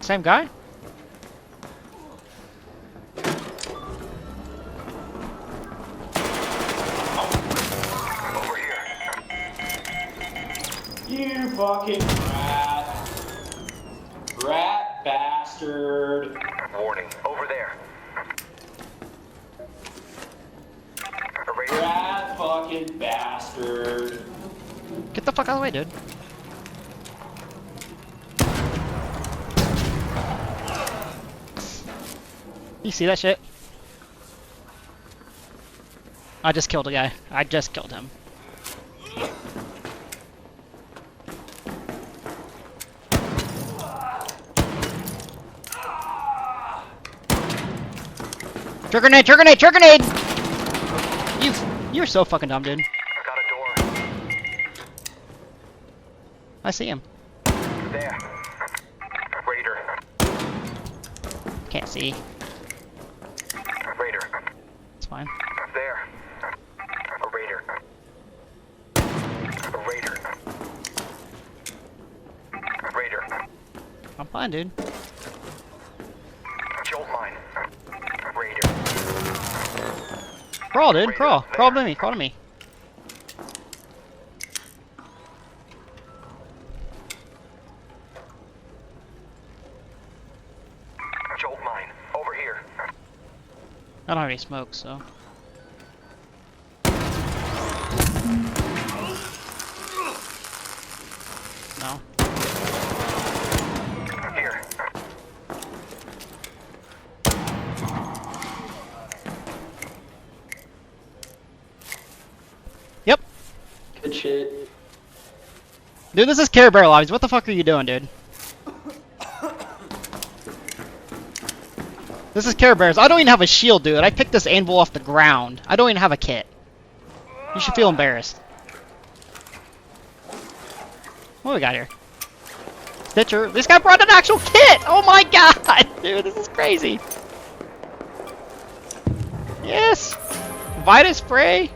Same guy? Over here. You fucking rat. Rat bastard. Warning. Over there. Erase. Rat fucking bastard. Get the fuck out of the way, dude. You see that shit? I just killed a guy. I just killed him. Trigger grenade! Trigger grenade! Trigger grenade! You're so fucking dumb, dude. I got a door. I see him. There. Raider. Can't see. Raider. It's fine. There. A raider. A raider. A raider. I'm fine, dude. Jolt mine. Raider. Crawl, dude. Crawl. Crawl to me. Crawl to me. Jolt mine. Over here. I don't have any smoke, so. No. Here. Yep. Good shit. Dude, this is Care Bear lobbies. What the fuck are you doing, dude? This is Care Bears. I don't even have a shield, dude. I picked this anvil off the ground. I don't even have a kit. You should feel embarrassed. What do we got here? Stitcher. This guy brought an actual kit! Oh my god! Dude, this is crazy. Yes! Vita spray.